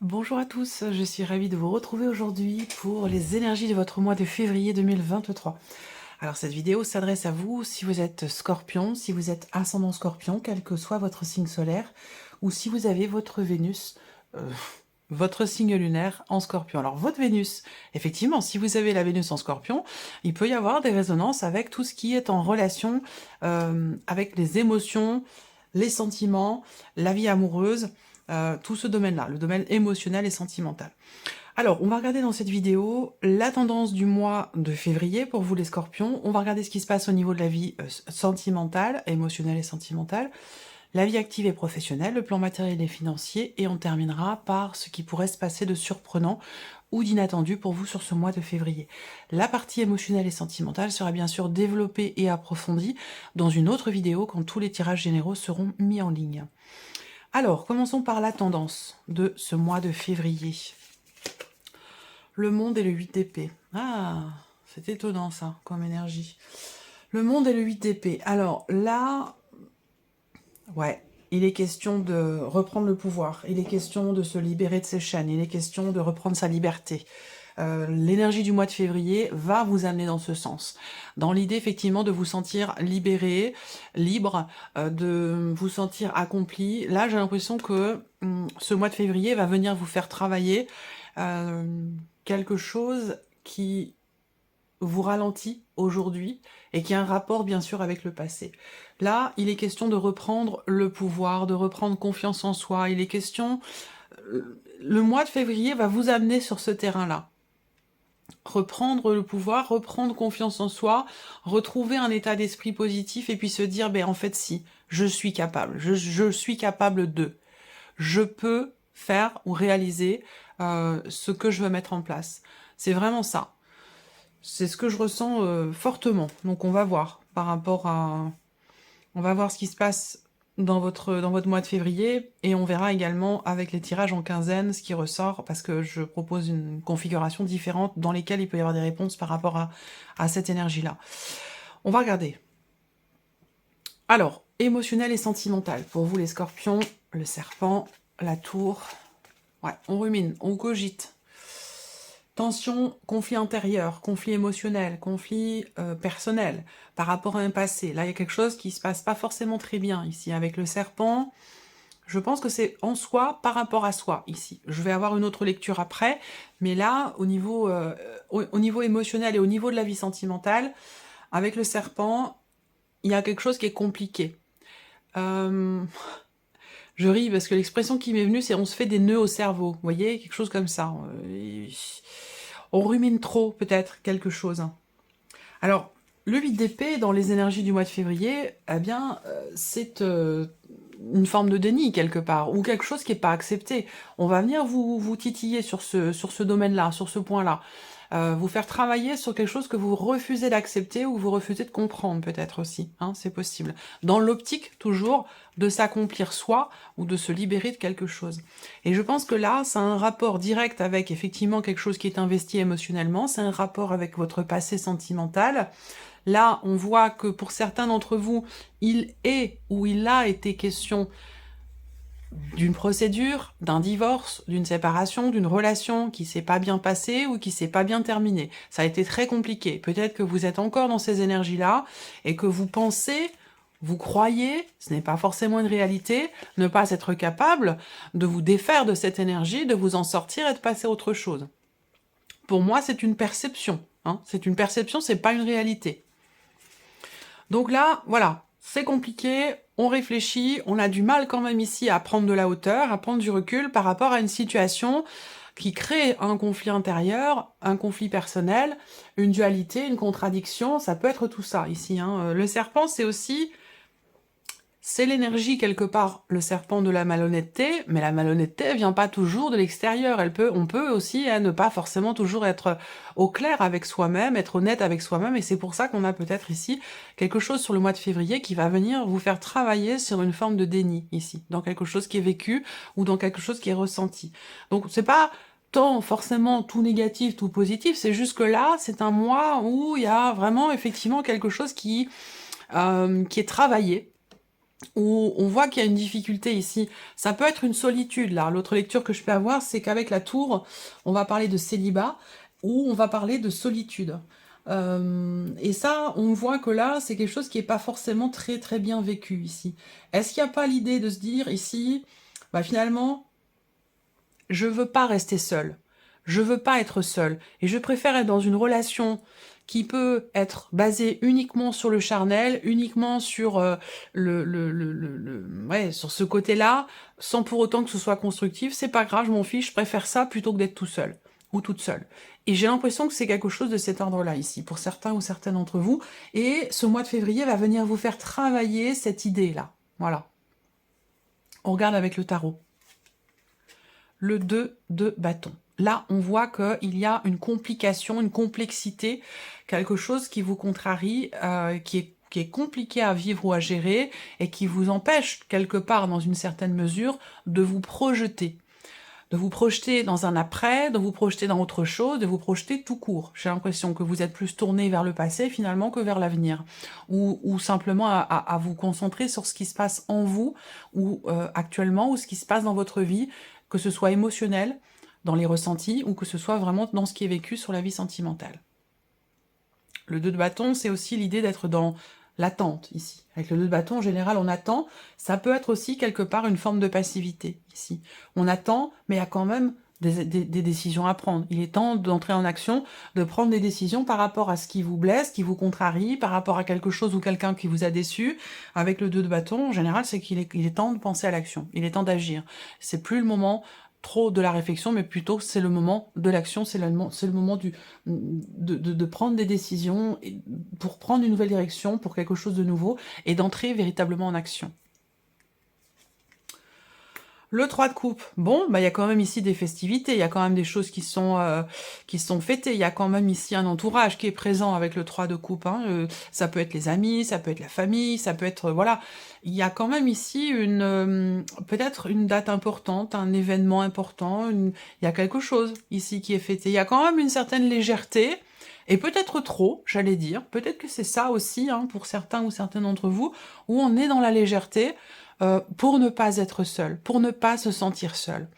Bonjour à tous, je suis ravie de vous retrouver aujourd'hui pour les énergies de votre mois de février 2023. Alors cette vidéo s'adresse à vous si vous êtes Scorpion, si vous êtes ascendant Scorpion, quel que soit votre signe solaire, ou si vous avez votre Vénus, votre signe lunaire en Scorpion. Alors votre Vénus, effectivement, si vous avez la Vénus en Scorpion, il peut y avoir des résonances avec tout ce qui est en relation avec les émotions, les sentiments, la vie amoureuse, tout ce domaine-là, le domaine émotionnel et sentimental. Alors, on va regarder dans cette vidéo la tendance du mois de février pour vous les Scorpions. On va regarder ce qui se passe au niveau de la vie sentimentale, émotionnelle et sentimentale, la vie active et professionnelle, le plan matériel et financier, et on terminera par ce qui pourrait se passer de surprenant ou d'inattendu pour vous sur ce mois de février. La partie émotionnelle et sentimentale sera bien sûr développée et approfondie dans une autre vidéo quand tous les tirages généraux seront mis en ligne. Alors, commençons par la tendance de ce mois de février. Le monde et le 8 d'épée. Ah, c'est étonnant ça, comme énergie. Le monde et le 8 d'épée. Alors là, ouais, il est question de reprendre le pouvoir. Il est question de se libérer de ses chaînes. Il est question de reprendre sa liberté. L'énergie du mois de février va vous amener dans ce sens. Dans l'idée, effectivement, de vous sentir libéré, libre, de vous sentir accompli. Là, j'ai l'impression que ce mois de février va venir vous faire travailler quelque chose qui vous ralentit aujourd'hui et qui a un rapport, bien sûr, avec le passé. Là, il est question de reprendre le pouvoir, de reprendre confiance en soi. Il est question... Le mois de février va vous amener sur ce terrain-là. Reprendre le pouvoir, reprendre confiance en soi, retrouver un état d'esprit positif et puis se dire, ben en fait si, je suis capable, je suis capable de, je peux faire ou réaliser ce que je veux mettre en place. C'est vraiment ça. C'est ce que je ressens fortement. Donc on va voir par rapport à... On va voir ce qui se passe dans votre mois de février, et on verra également avec les tirages en quinzaine ce qui ressort, parce que je propose une configuration différente dans lesquelles il peut y avoir des réponses par rapport à cette énergie-là. On va regarder. Alors, émotionnel et sentimental, pour vous les Scorpions, le serpent, la tour, ouais, on rumine, on cogite. Tension, conflit intérieur, conflit émotionnel, conflit personnel, par rapport à un passé. Là, il y a quelque chose qui se passe pas forcément très bien ici. Avec le serpent, je pense que c'est en soi, par rapport à soi, ici. Je vais avoir une autre lecture après, mais là, au niveau émotionnel et au niveau de la vie sentimentale, avec le serpent, il y a quelque chose qui est compliqué. Je ris parce que l'expression qui m'est venue, c'est « on se fait des nœuds au cerveau ». Vous voyez, quelque chose comme ça. On rumine trop, peut-être, quelque chose. Alors, le 8 d'épée, dans les énergies du mois de février, eh bien, c'est une forme de déni, quelque part, ou quelque chose qui n'est pas accepté. On va venir vous titiller sur ce domaine-là, sur ce point-là. Vous faire travailler sur quelque chose que vous refusez d'accepter ou vous refusez de comprendre, peut-être aussi, hein, c'est possible. Dans l'optique, toujours, de s'accomplir soi ou de se libérer de quelque chose. Et je pense que là, ça a un rapport direct avec, effectivement, quelque chose qui est investi émotionnellement, c'est un rapport avec votre passé sentimental. Là, on voit que pour certains d'entre vous, il est ou il a été question d'une procédure, d'un divorce, d'une séparation, d'une relation qui s'est pas bien passée ou qui s'est pas bien terminée. Ça a été très compliqué. Peut-être que vous êtes encore dans ces énergies-là et que vous pensez, vous croyez, ce n'est pas forcément une réalité, ne pas être capable de vous défaire de cette énergie, de vous en sortir et de passer à autre chose. Pour moi, c'est une perception. Hein. C'est une perception, c'est pas une réalité. Donc là, voilà, c'est compliqué, on réfléchit, on a du mal quand même ici à prendre de la hauteur, à prendre du recul par rapport à une situation qui crée un conflit intérieur, un conflit personnel, une dualité, une contradiction, ça peut être tout ça ici. Hein. Le serpent, c'est aussi c'est l'énergie quelque part, le serpent de la malhonnêteté, mais la malhonnêteté vient pas toujours de l'extérieur. On peut aussi ne pas forcément toujours être au clair avec soi-même, être honnête avec soi-même, et c'est pour ça qu'on a peut-être ici quelque chose sur le mois de février qui va venir vous faire travailler sur une forme de déni ici, dans quelque chose qui est vécu ou dans quelque chose qui est ressenti. Donc c'est pas tant forcément tout négatif, tout positif, c'est juste que là, c'est un mois où il y a vraiment effectivement quelque chose qui est travaillé, où on voit qu'il y a une difficulté ici. Ça peut être une solitude, là. L'autre lecture que je peux avoir, c'est qu'avec la tour, on va parler de célibat, ou on va parler de solitude. Et ça, on voit que là, c'est quelque chose qui n'est pas forcément très très bien vécu ici. Est-ce qu'il n'y a pas l'idée de se dire ici, bah finalement, je veux pas rester seule. Je veux pas être seule. Et je préfère être dans une relation qui peut être basée uniquement sur le charnel, uniquement sur ouais, sur ce côté-là, sans pour autant que ce soit constructif. C'est pas grave, je m'en fiche, je préfère ça plutôt que d'être tout seul ou toute seule. Et j'ai l'impression que c'est quelque chose de cet ordre-là ici, pour certains ou certaines d'entre vous. Et ce mois de février va venir vous faire travailler cette idée-là. Voilà. On regarde avec le tarot. Le 2 de bâton. Là, on voit qu'il y a une complication, une complexité, quelque chose qui vous contrarie, qui est compliqué à vivre ou à gérer, et qui vous empêche, quelque part, dans une certaine mesure, de vous projeter. De vous projeter dans un après, de vous projeter dans autre chose, de vous projeter tout court. J'ai l'impression que vous êtes plus tourné vers le passé, finalement, que vers l'avenir. Ou simplement à vous concentrer sur ce qui se passe en vous, ou actuellement, ou ce qui se passe dans votre vie, que ce soit émotionnel, dans les ressentis, ou que ce soit vraiment dans ce qui est vécu sur la vie sentimentale. Le 2 de bâton, c'est aussi l'idée d'être dans l'attente, ici. Avec le 2 de bâton, en général, on attend. Ça peut être aussi, quelque part, une forme de passivité, ici. On attend, mais il y a quand même des décisions à prendre. Il est temps d'entrer en action, de prendre des décisions par rapport à ce qui vous blesse, qui vous contrarie, par rapport à quelque chose ou quelqu'un qui vous a déçu. Avec le 2 de bâton, en général, c'est qu'il est temps de penser à l'action. Il est temps d'agir. C'est plus le moment trop de la réflexion, mais plutôt c'est le moment de l'action, c'est le moment de prendre des décisions pour prendre une nouvelle direction, pour quelque chose de nouveau, et d'entrer véritablement en action. Le 3 de coupe, bon, bah il y a quand même ici des festivités, il y a quand même des choses qui sont fêtées, il y a quand même ici un entourage qui est présent avec le 3 de coupe, hein. Ça peut être les amis, ça peut être la famille, ça peut être, voilà, il y a quand même ici peut-être une date importante, un événement important, il y a quelque chose ici qui est fêté, il y a quand même une certaine légèreté, et peut-être trop, j'allais dire, peut-être que c'est ça aussi, hein, pour certains ou certaines d'entre vous, où on est dans la légèreté, pour ne pas être seul, pour ne pas se sentir seul.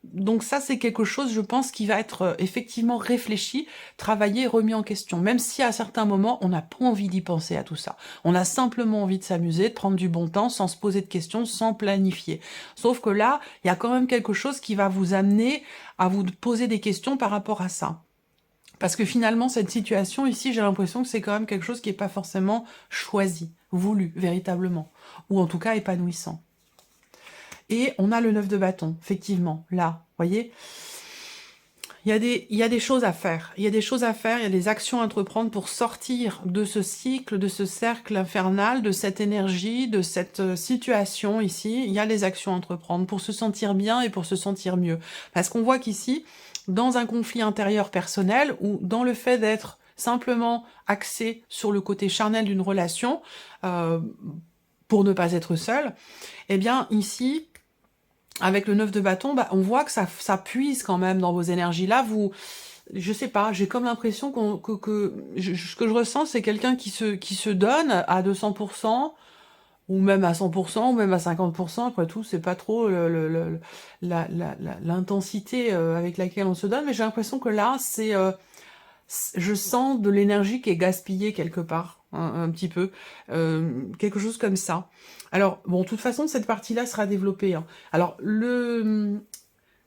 Donc ça, c'est quelque chose, je pense, qui va être effectivement réfléchi, travaillé, remis en question. Même si à certains moments, on n'a pas envie d'y penser à tout ça. On a simplement envie de s'amuser, de prendre du bon temps, sans se poser de questions, sans planifier. Sauf que là, il y a quand même quelque chose qui va vous amener à vous poser des questions par rapport à ça. Parce que finalement, cette situation ici, j'ai l'impression que c'est quand même quelque chose qui n'est pas forcément choisi, voulu, véritablement. Ou en tout cas épanouissant. Et on a le 9 de bâton, effectivement, là, vous voyez, il y a des choses à faire, il y a des choses à faire, il y a des actions à entreprendre pour sortir de ce cycle, de ce cercle infernal, de cette énergie, de cette situation ici, il y a des actions à entreprendre pour se sentir bien et pour se sentir mieux. Parce qu'on voit qu'ici, dans un conflit intérieur personnel, ou dans le fait d'être simplement axé sur le côté charnel d'une relation, pour ne pas être seul, eh bien ici, avec le 9 de bâton, bah, on voit que ça puise quand même dans vos énergies. Là, je sais pas, j'ai comme l'impression ce que je ressens, c'est quelqu'un qui se donne à 200%, ou même à 100%, ou même à 50%, après tout, c'est pas trop l'intensité avec laquelle on se donne, mais j'ai l'impression que là, je sens de l'énergie qui est gaspillée quelque part, un petit peu, quelque chose comme ça. Alors, bon, de toute façon, cette partie-là sera développée, hein. Alors,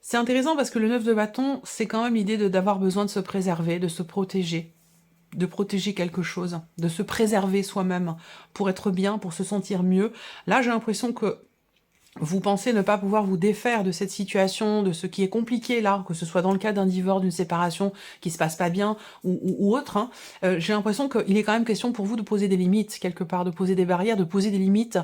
c'est intéressant parce que le 9 de bâton, c'est quand même l'idée d'avoir besoin de se préserver, de se protéger, de protéger quelque chose, de se préserver soi-même pour être bien, pour se sentir mieux. Là, j'ai l'impression que Vous pensez ne pas pouvoir vous défaire de cette situation, de ce qui est compliqué là, que ce soit dans le cas d'un divorce, d'une séparation qui se passe pas bien ou autre, hein. J'ai l'impression qu'il est quand même question pour vous de poser des limites quelque part, de poser des barrières, de poser des limites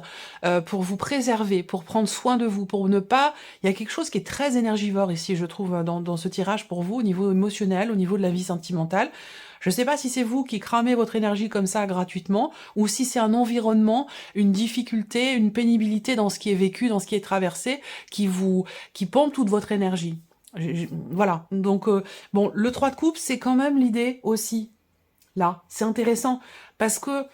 pour vous préserver, pour prendre soin de vous, pour ne pas... Il y a quelque chose qui est très énergivore ici, je trouve, dans ce tirage pour vous, au niveau émotionnel, au niveau de la vie sentimentale. Je ne sais pas si c'est vous qui cramez votre énergie comme ça gratuitement, ou si c'est un environnement, une difficulté, une pénibilité dans ce qui est vécu, dans ce qui est traversé, qui pompe toute votre énergie. Voilà. Donc, bon, le 3 de coupe, c'est quand même l'idée aussi. Là, c'est intéressant, parce que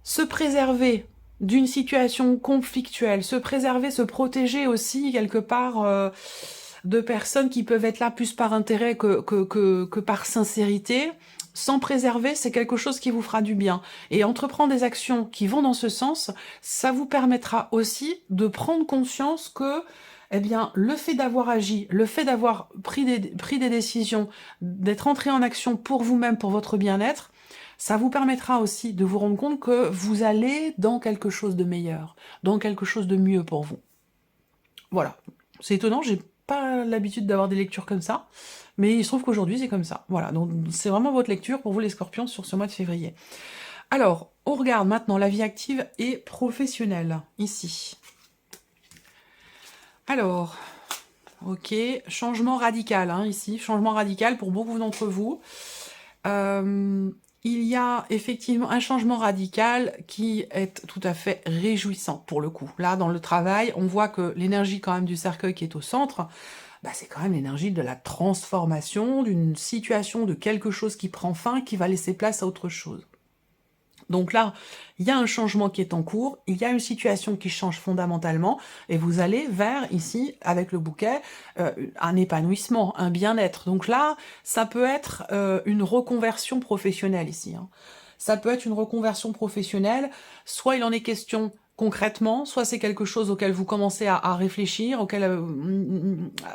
se préserver d'une situation conflictuelle, se préserver, se protéger aussi, quelque part... de personnes qui peuvent être là plus par intérêt que par sincérité, sans préserver, c'est quelque chose qui vous fera du bien. Et entreprendre des actions qui vont dans ce sens, ça vous permettra aussi de prendre conscience que eh bien, le fait d'avoir agi, le fait d'avoir pris des décisions, d'être entré en action pour vous-même, pour votre bien-être, ça vous permettra aussi de vous rendre compte que vous allez dans quelque chose de meilleur, dans quelque chose de mieux pour vous. Voilà. C'est étonnant, j'ai pas l'habitude d'avoir des lectures comme ça, mais il se trouve qu'aujourd'hui c'est comme ça. Voilà, donc c'est vraiment votre lecture pour vous les scorpions sur ce mois de février. Alors, on regarde maintenant la vie active et professionnelle, ici. Alors, ok, changement radical, hein, ici, changement radical pour beaucoup d'entre vous. Il y a effectivement un changement radical qui est tout à fait réjouissant pour le coup. Là, dans le travail, on voit que l'énergie quand même du cercueil qui est au centre, bah, c'est quand même l'énergie de la transformation, d'une situation, de quelque chose qui prend fin, qui va laisser place à autre chose. Donc là, il y a un changement qui est en cours, il y a une situation qui change fondamentalement, et vous allez vers, ici, avec le bouquet, un épanouissement, un bien-être. Donc là, ça peut être une reconversion professionnelle ici, hein. Ça peut être une reconversion professionnelle, soit il en est question concrètement, soit c'est quelque chose auquel vous commencez à réfléchir, auquel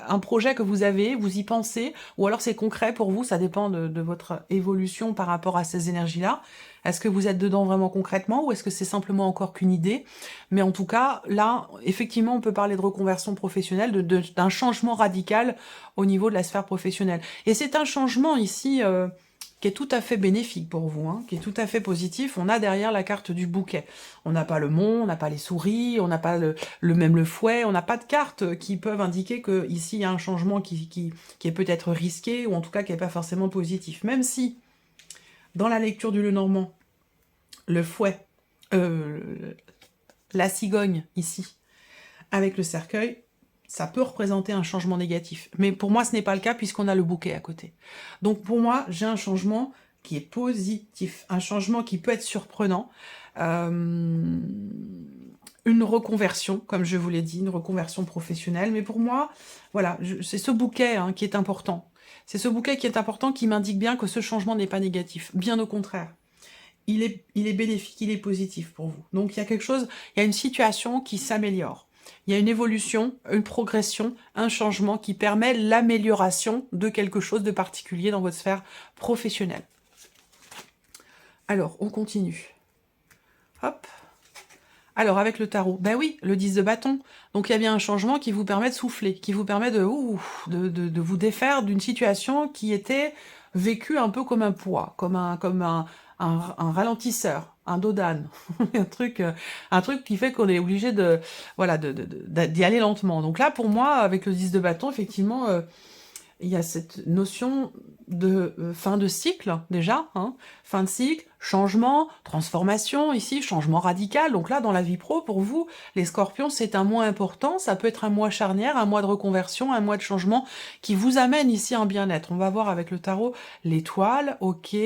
un projet que vous avez, vous y pensez, ou alors c'est concret pour vous, ça dépend de votre évolution par rapport à ces énergies-là. Est-ce que vous êtes dedans vraiment concrètement, ou est-ce que c'est simplement encore qu'une idée? Mais en tout cas, là, effectivement, on peut parler de reconversion professionnelle, d'un changement radical au niveau de la sphère professionnelle. Et c'est un changement ici... qui est tout à fait bénéfique pour vous, hein, qui est tout à fait positif. On a derrière la carte du bouquet. On n'a pas le mont, on n'a pas les souris, on n'a pas le fouet, on n'a pas de cartes qui peuvent indiquer que ici il y a un changement qui est peut-être risqué, ou en tout cas qui n'est pas forcément positif. Même si, dans la lecture du Lenormand, le fouet, la cigogne ici, avec le cercueil, ça peut représenter un changement négatif. Mais pour moi, ce n'est pas le cas puisqu'on a le bouquet à côté. Donc pour moi, j'ai un changement qui est positif, un changement qui peut être surprenant, une reconversion, comme je vous l'ai dit, une reconversion professionnelle. Mais pour moi, voilà, c'est ce bouquet hein, qui est important. C'est ce bouquet qui est important, qui m'indique bien que ce changement n'est pas négatif. Bien au contraire. Il est bénéfique, il est positif pour vous. Donc il y a quelque chose, il y a une situation qui s'améliore. Il y a une évolution, une progression, un changement qui permet l'amélioration de quelque chose de particulier dans votre sphère professionnelle. Alors, on continue. Hop. Alors, avec le tarot, ben oui, le 10 de bâton. Donc, il y a bien un changement qui vous permet de souffler, qui vous permet de vous défaire d'une situation qui était vécue un peu comme un poids, comme un ralentisseur, un dos d'âne, un truc qui fait qu'on est obligé d'y aller lentement. Donc là, pour moi, avec le 10 de bâton, effectivement, il y a cette notion de fin de cycle, déjà, hein, fin de cycle, changement, transformation, ici, changement radical. Donc là, dans la vie pro, pour vous, les scorpions, c'est un mois important, ça peut être un mois charnière, un mois de reconversion, un mois de changement qui vous amène ici un bien-être. On va voir avec le tarot l'étoile, ok,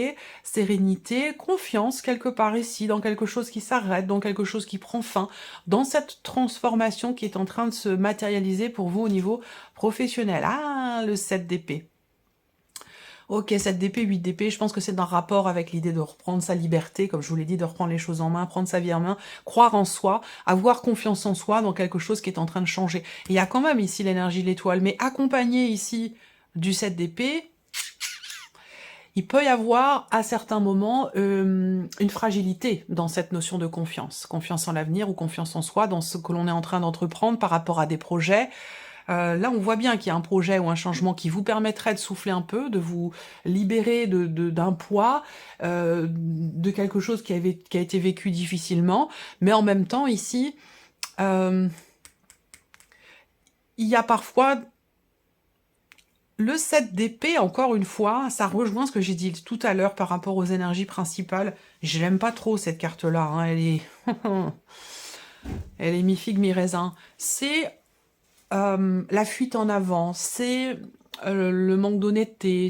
sérénité, confiance, quelque part ici, dans quelque chose qui s'arrête, dans quelque chose qui prend fin, dans cette transformation qui est en train de se matérialiser pour vous au niveau professionnel. Ah, le 7 d'épée. Ok, 7 d'épée, 8 d'épée, je pense que c'est un rapport avec l'idée de reprendre sa liberté, comme je vous l'ai dit, de reprendre les choses en main, prendre sa vie en main, croire en soi, avoir confiance en soi dans quelque chose qui est en train de changer. Et il y a quand même ici l'énergie de l'étoile, mais accompagné ici du 7 d'épée, il peut y avoir à certains moments une fragilité dans cette notion de confiance. Confiance en l'avenir ou confiance en soi, dans ce que l'on est en train d'entreprendre par rapport à des projets. Là, on voit bien qu'il y a un projet ou un changement qui vous permettrait de souffler un peu, de vous libérer d'un poids, de quelque chose qui a été vécu difficilement. Mais en même temps, ici, il y a parfois... Le 7 d'épée, encore une fois, ça rejoint ce que j'ai dit tout à l'heure par rapport aux énergies principales. Je l'aime pas trop, cette carte-là. Hein. Elle est... elle est mi-figue, mi-raisin. C'est la fuite en avant, c'est le manque d'honnêteté,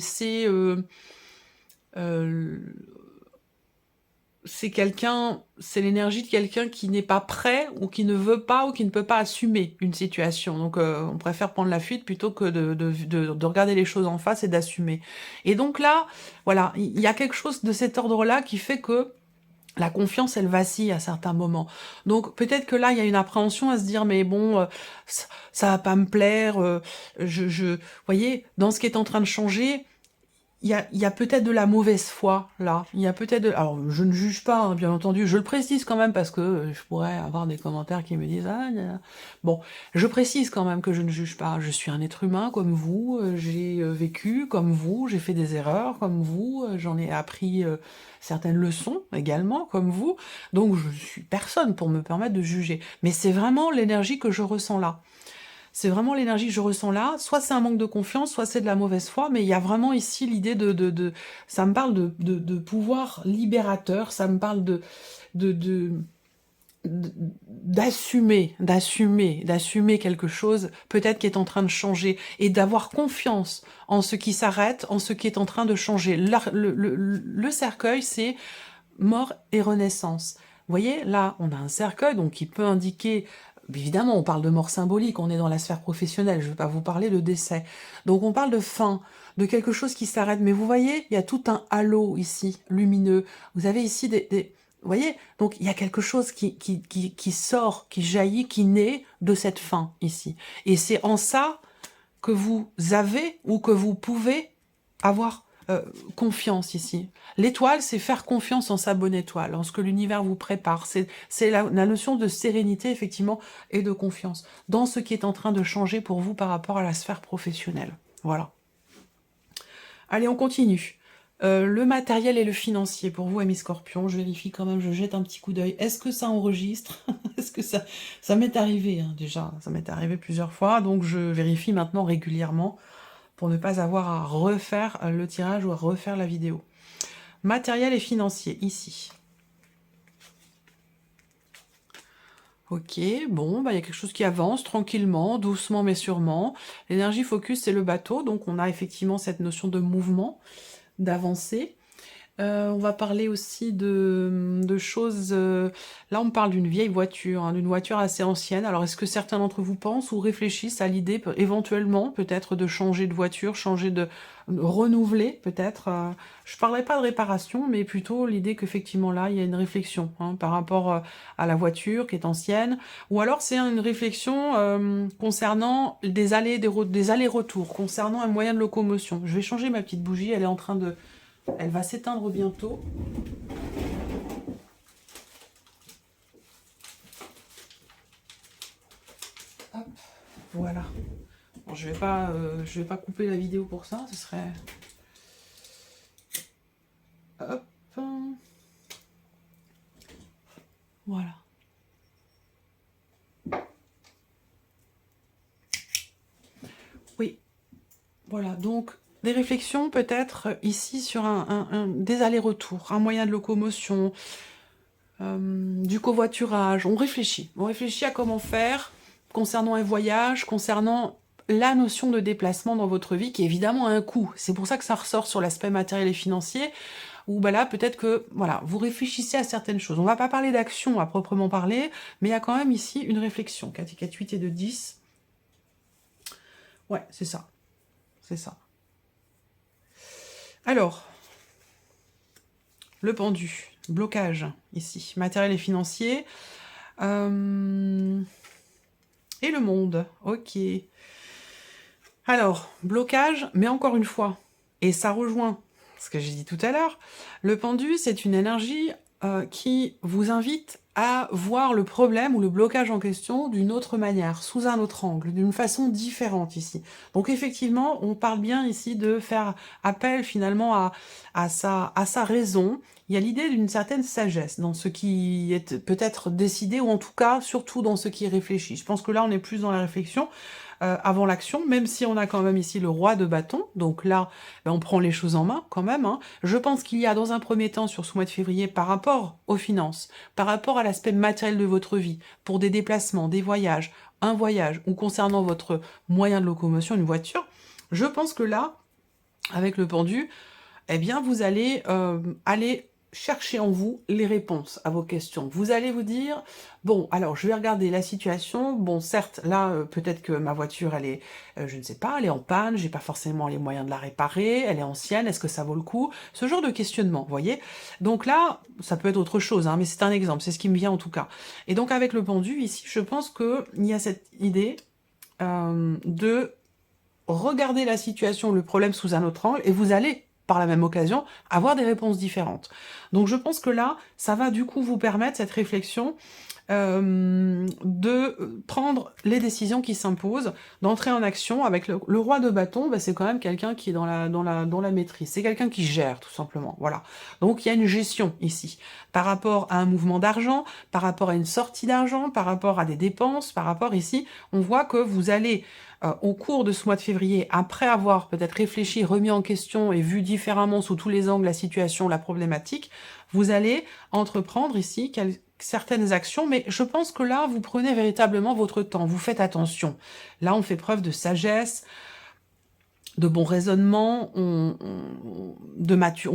c'est quelqu'un, c'est l'énergie de quelqu'un qui n'est pas prêt ou qui ne veut pas ou qui ne peut pas assumer une situation. Donc on préfère prendre la fuite plutôt que de regarder les choses en face et d'assumer. Et donc là, voilà, il y a quelque chose de cet ordre-là qui fait que la confiance, elle vacille à certains moments. Donc peut-être que là, il y a une appréhension à se dire, mais bon, ça va pas me plaire. Vous voyez, dans ce qui est en train de changer, il y a peut-être de la mauvaise foi, là. Il y a peut-être de... Alors, je ne juge pas, hein, bien entendu. Je le précise quand même parce que je pourrais avoir des commentaires qui me disent... Ah, bon, je précise quand même que je ne juge pas. Je suis un être humain comme vous. J'ai vécu comme vous. J'ai fait des erreurs comme vous. J'en ai appris certaines leçons également comme vous. Donc, je suis personne pour me permettre de juger. Mais c'est vraiment l'énergie que je ressens là. C'est vraiment l'énergie que je ressens là. Soit c'est un manque de confiance, soit c'est de la mauvaise foi, mais il y a vraiment ici l'idée ça me parle de pouvoir libérateur, ça me parle d'assumer quelque chose, peut-être qui est en train de changer, et d'avoir confiance en ce qui s'arrête, en ce qui est en train de changer. Le cercueil, c'est mort et renaissance. Vous voyez, là, on a un cercueil, donc qui peut indiquer... Évidemment, on parle de mort symbolique, on est dans la sphère professionnelle, je ne vais pas vous parler de décès. Donc on parle de fin, de quelque chose qui s'arrête. Mais vous voyez, il y a tout un halo ici, lumineux. Vous avez ici vous voyez, donc il y a quelque chose qui sort, qui jaillit, qui naît de cette fin ici. Et c'est en ça que vous avez ou que vous pouvez avoir confiance ici. L'étoile, c'est faire confiance en sa bonne étoile, en ce que l'univers vous prépare. C'est la notion de sérénité, effectivement, et de confiance dans ce qui est en train de changer pour vous par rapport à la sphère professionnelle. Voilà. Allez, on continue. Le matériel et le financier, pour vous, amis Scorpions, je vérifie quand même, je jette un petit coup d'œil. Est-ce que ça enregistre? Est-ce que ça m'est arrivé, hein, déjà, ça m'est arrivé plusieurs fois, donc je vérifie maintenant régulièrement pour ne pas avoir à refaire le tirage ou à refaire la vidéo. Matériel et financier, ici. Ok, bon, bah, y a quelque chose qui avance tranquillement, doucement mais sûrement. L'énergie focus, c'est le bateau, donc on a effectivement cette notion de mouvement, d'avancée. On va parler aussi de choses... là, on parle d'une vieille voiture, hein, d'une voiture assez ancienne. Alors, est-ce que certains d'entre vous pensent ou réfléchissent à l'idée, éventuellement, peut-être de changer de voiture, renouveler, peut-être je parlerai pas de réparation, mais plutôt l'idée qu'effectivement, là, il y a une réflexion hein, par rapport à la voiture qui est ancienne. Ou alors, c'est une réflexion concernant des allers-retours, concernant un moyen de locomotion. Je vais changer ma petite bougie, elle est en train de... Elle va s'éteindre bientôt. Hop, voilà. Bon, je vais pas couper la vidéo pour ça, ce serait... Hop. Voilà. Oui. Voilà, donc... Des réflexions peut-être ici sur des allers-retours, un moyen de locomotion, du covoiturage. On réfléchit à comment faire concernant un voyage, concernant la notion de déplacement dans votre vie qui évidemment a un coût. C'est pour ça que ça ressort sur l'aspect matériel et financier, où bah là peut-être que voilà, vous réfléchissez à certaines choses. On va pas parler d'action à proprement parler, mais il y a quand même ici une réflexion. 4 et 4, 8 et 2, 10. Ouais, c'est ça. C'est ça. Alors, le pendu, blocage, ici, matériel et financier. Et le monde, ok. Alors, blocage, mais encore une fois, et ça rejoint ce que j'ai dit tout à l'heure. Le pendu, c'est une énergie qui vous invite à voir le problème ou le blocage en question d'une autre manière, sous un autre angle, d'une façon différente ici. Donc effectivement, on parle bien ici de faire appel finalement à sa raison. Il y a l'idée d'une certaine sagesse dans ce qui est peut-être décidé, ou en tout cas, surtout dans ce qui est réfléchi. Je pense que là, on est plus dans la réflexion avant l'action, même si on a quand même ici le roi de bâton. Donc là, ben, on prend les choses en main quand même. Hein. Je pense qu'il y a dans un premier temps sur ce mois de février, par rapport aux finances, par rapport à l'aspect matériel de votre vie, pour des déplacements, des voyages, un voyage, ou concernant votre moyen de locomotion, une voiture, je pense que là, avec le pendu, eh bien, vous allez aller chercher en vous les réponses à vos questions. Vous allez vous dire, bon, alors je vais regarder la situation, bon, certes, là, peut-être que ma voiture, elle est, je ne sais pas, elle est en panne, j'ai pas forcément les moyens de la réparer, elle est ancienne, est-ce que ça vaut le coup? Ce genre de questionnement, vous voyez? Donc là, ça peut être autre chose, hein, mais c'est un exemple, c'est ce qui me vient en tout cas. Et donc avec le pendu, ici, je pense qu'il y a cette idée de regarder la situation, le problème sous un autre angle, et vous allez par la même occasion, avoir des réponses différentes. Donc je pense que là, ça va du coup vous permettre, cette réflexion, de prendre les décisions qui s'imposent, d'entrer en action. Avec le roi de bâton, bah, c'est quand même quelqu'un qui est dans la maîtrise, c'est quelqu'un qui gère tout simplement, voilà. Donc il y a une gestion ici, par rapport à un mouvement d'argent, par rapport à une sortie d'argent, par rapport à des dépenses, par rapport ici, on voit que vous allez au cours de ce mois de février, après avoir peut-être réfléchi, remis en question et vu différemment sous tous les angles la situation, la problématique, vous allez entreprendre ici certaines actions, mais je pense que là, vous prenez véritablement votre temps, vous faites attention. Là, on fait preuve de sagesse, de bon raisonnement, on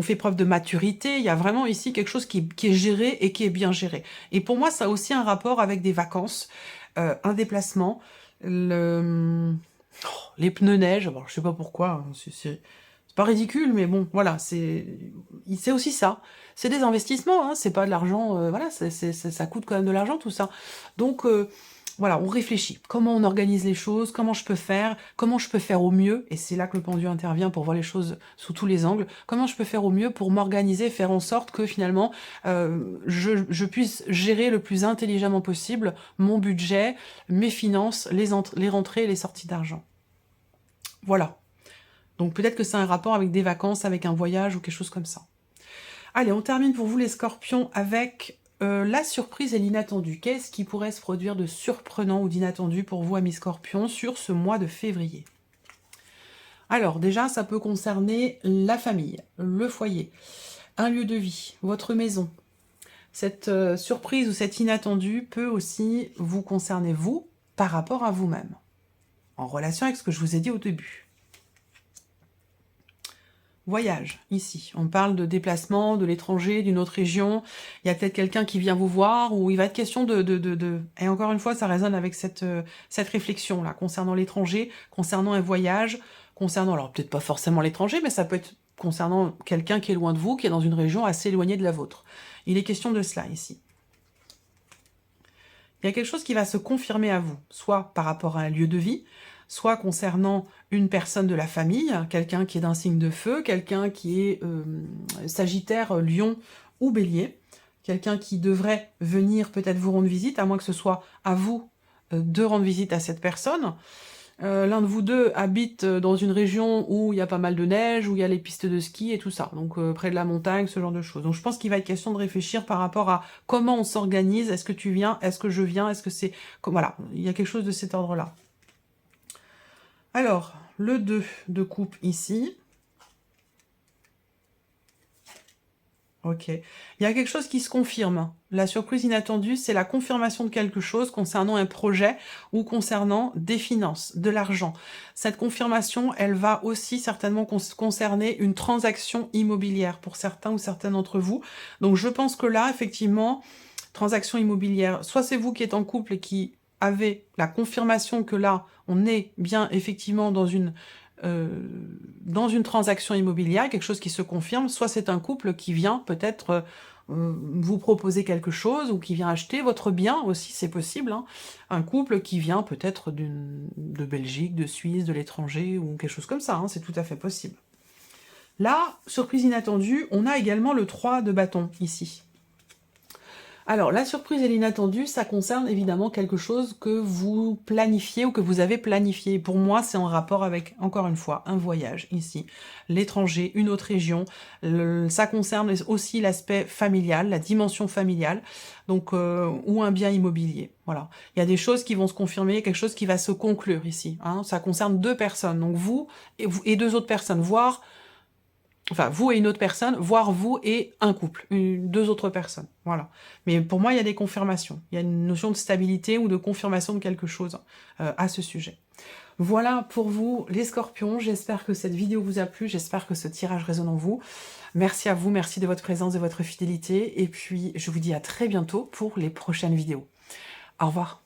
fait preuve de maturité, il y a vraiment ici quelque chose qui est géré et qui est bien géré. Et pour moi, ça a aussi un rapport avec des vacances, un déplacement, les pneus neige, alors je sais pas pourquoi, hein, c'est pas ridicule, mais bon, voilà, c'est aussi ça. C'est des investissements, hein, c'est pas de l'argent, voilà, ça coûte quand même de l'argent tout ça. Donc voilà, on réfléchit. Comment on organise les choses, comment je peux faire au mieux, et c'est là que le pendu intervient pour voir les choses sous tous les angles, comment je peux faire au mieux pour m'organiser, faire en sorte que finalement je puisse gérer le plus intelligemment possible mon budget, mes finances, les rentrées et les sorties d'argent. Voilà. Donc peut-être que c'est un rapport avec des vacances, avec un voyage ou quelque chose comme ça. Allez, on termine pour vous les scorpions avec la surprise et l'inattendu. Qu'est-ce qui pourrait se produire de surprenant ou d'inattendu pour vous, amis scorpions, sur ce mois de février? Alors déjà, ça peut concerner la famille, le foyer, un lieu de vie, votre maison. Cette surprise ou cet inattendu peut aussi vous concerner vous par rapport à vous-même, en relation avec ce que je vous ai dit au début. Voyage, ici. On parle de déplacement, de l'étranger, d'une autre région. Il y a peut-être quelqu'un qui vient vous voir, ou il va être question de... Et encore une fois, ça résonne avec cette réflexion-là, concernant l'étranger, concernant un voyage, concernant... Alors, peut-être pas forcément l'étranger, mais ça peut être concernant quelqu'un qui est loin de vous, qui est dans une région assez éloignée de la vôtre. Il est question de cela, ici. Il y a quelque chose qui va se confirmer à vous, soit par rapport à un lieu de vie, soit concernant une personne de la famille, quelqu'un qui est d'un signe de feu, quelqu'un qui est Sagittaire, Lion ou Bélier, quelqu'un qui devrait venir peut-être vous rendre visite, à moins que ce soit à vous de rendre visite à cette personne. L'un de vous deux habite dans une région où il y a pas mal de neige, où il y a les pistes de ski et tout ça, donc près de la montagne, ce genre de choses. Donc je pense qu'il va être question de réfléchir par rapport à comment on s'organise, est-ce que tu viens, est-ce que je viens, est-ce que c'est... Voilà, il y a quelque chose de cet ordre-là. Alors, le 2 de coupe ici. Ok. Il y a quelque chose qui se confirme. La surprise inattendue, c'est la confirmation de quelque chose concernant un projet ou concernant des finances, de l'argent. Cette confirmation, elle va aussi certainement concerner une transaction immobilière pour certains ou certaines d'entre vous. Donc je pense que là, effectivement, transaction immobilière, soit c'est vous qui êtes en couple et qui avez la confirmation que là, on est bien effectivement dans une transaction immobilière, quelque chose qui se confirme, soit c'est un couple qui vient peut-être vous proposer quelque chose, ou qui vient acheter votre bien aussi, c'est possible, hein. Un couple qui vient peut-être de Belgique, de Suisse, de l'étranger, ou quelque chose comme ça, hein, c'est tout à fait possible. Là, surprise inattendue, on a également le 3 de bâton, ici. Alors, la surprise et l'inattendue, ça concerne évidemment quelque chose que vous planifiez ou que vous avez planifié. Pour moi, c'est en rapport avec, encore une fois, un voyage ici, l'étranger, une autre région. Ça concerne aussi l'aspect familial, la dimension familiale, donc ou un bien immobilier. Voilà. Il y a des choses qui vont se confirmer, quelque chose qui va se conclure ici. Hein. Ça concerne 2 personnes, donc vous et 2 autres personnes, voire... Enfin, vous et une autre personne, voire vous et un couple, 2 autres personnes, voilà. Mais pour moi, il y a des confirmations. Il y a une notion de stabilité ou de confirmation de quelque chose à ce sujet. Voilà pour vous, les scorpions. J'espère que cette vidéo vous a plu. J'espère que ce tirage résonne en vous. Merci à vous, merci de votre présence, de votre fidélité. Et puis, je vous dis à très bientôt pour les prochaines vidéos. Au revoir.